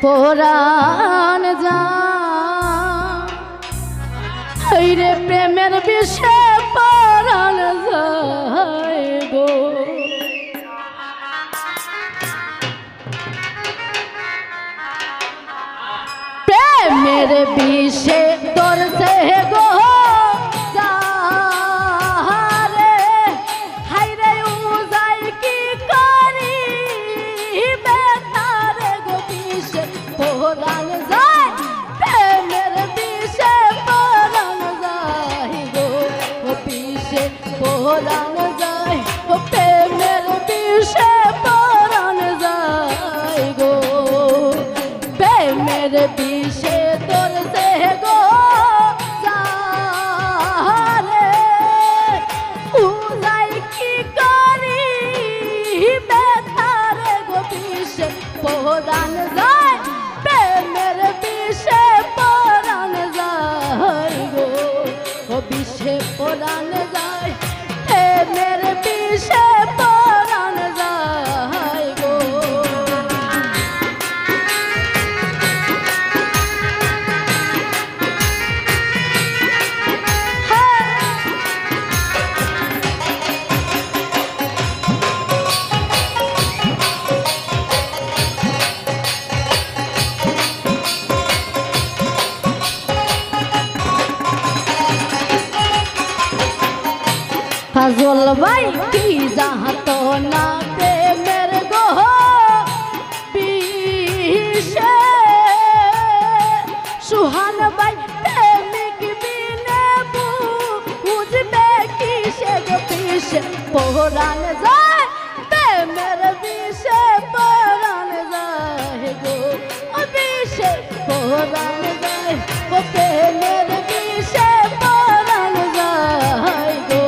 পরাণ যায় রে প্রেমের বিষে পরাণ যায় গো প্রেমের বিষে দরসে গো পরাণ যায় ও প্রেমের বিষে পরাণ যায় গো প্রেমের বিষে দরসে গো যারে উজাই কি করি বেতারে গো বিষে পরাণ যায় প্রেমের বিষে পরাণ যায় গো ও বিষে পরাণ যায় मेरे पीछे परान जाए गो फजल भाई की जहाँ ना प्रेमेर गो बीशे सुहान भाई प्रेमिक बिने बुझबे किसे गो पीछे परान जाए प्रेमेर बीशे परान जाए गो बीशे परान जाए ओ प्रेमेर बीशे परान जाए गो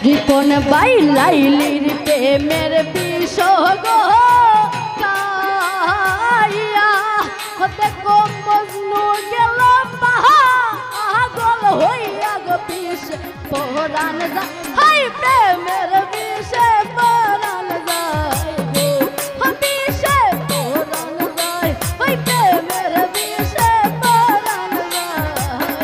रिपन बाई लाइलिर प्रेमेर विष गो काइया देखो मजनू गेल पागल होइया गो विष परान যায় हाय प्रेमेर विष परान যায় गो विष परान যায় हाय प्रेमेर विष परान যায়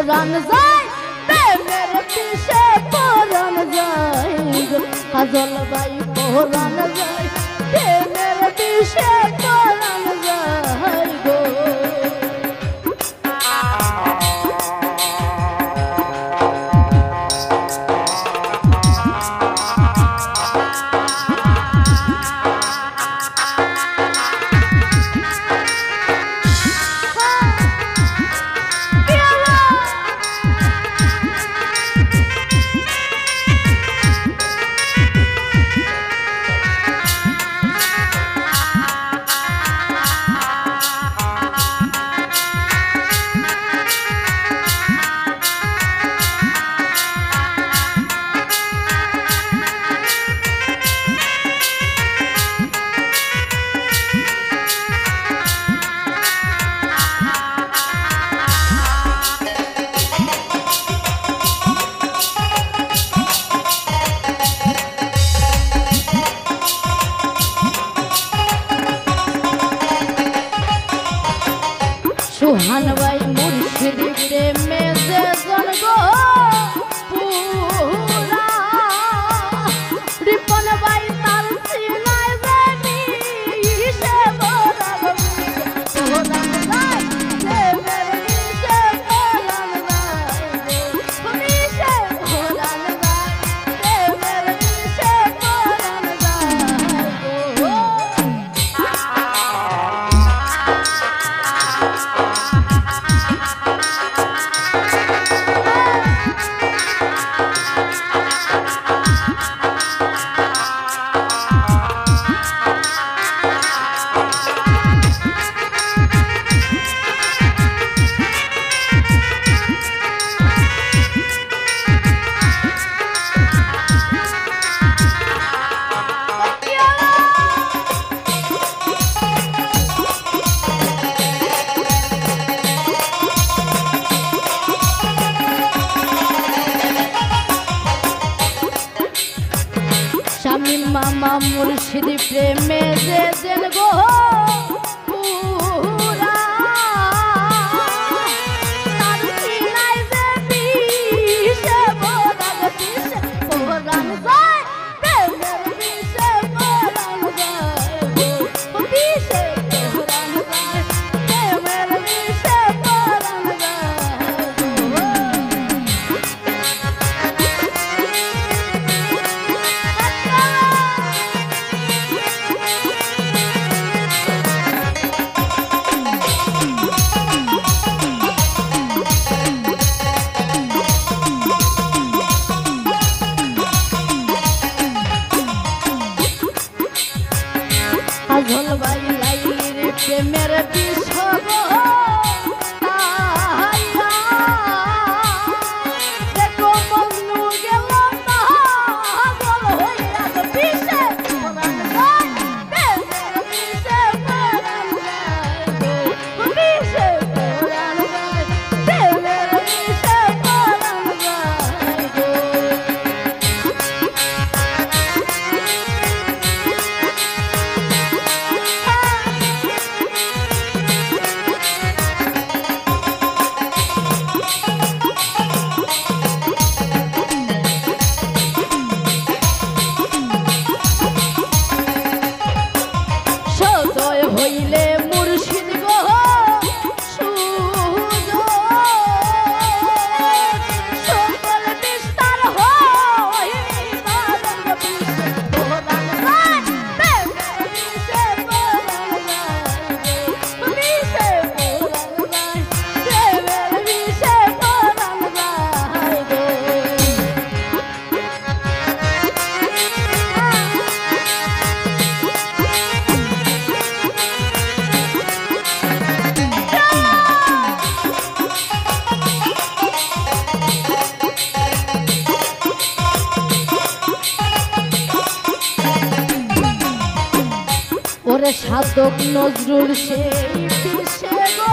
পরাণ যায় প্রেমের বিষে পরাণ যায় গো কাজল বাই পরাণ যায় প্রেমের বিষে পরাণ যায় গো সুহান ভাই মুর্শিদ প্রেমে যে জন গো পুরা রিপন ভাই তার সিনায় যে বিষে পরাণ পরাণ যায় প্রেমের বিষে পরাণ যায় বিষে পরাণ যায় প্রেমের বিষে পরাণ যায় গো স্বামী মামা মুর্শিদ প্রেমে যে দেন গো পুরা তার সিনায় যে বিষে পরাণ বিষে পরাণ যায় প্রেমের বিষে পরাণ যায় গো বিষে পরাণ যায় প্রেমের বিষে পরাণ যায় গো কাজল বাই লাইলির প্রেমের বিষ গো তাহাইয়া দেখো মজনু গেল পাগল হইয়া গো বিষে পরাণ যায় প্রেমের বিষে পরাণ যায় গো বিষে পরাণ যায় প্রেমের বিষে পরাণ যায় গো সদয় হইলে মুর্শিদ গো সকল বিস্তার হইবার বিষে পরাণ যায় প্রেমের বিষে পরাণ যায় বিষে পরাণ যায় প্রেমের বিষে পরাণ যায় গো ওরে সাধক নজরুল সেই বিষে গো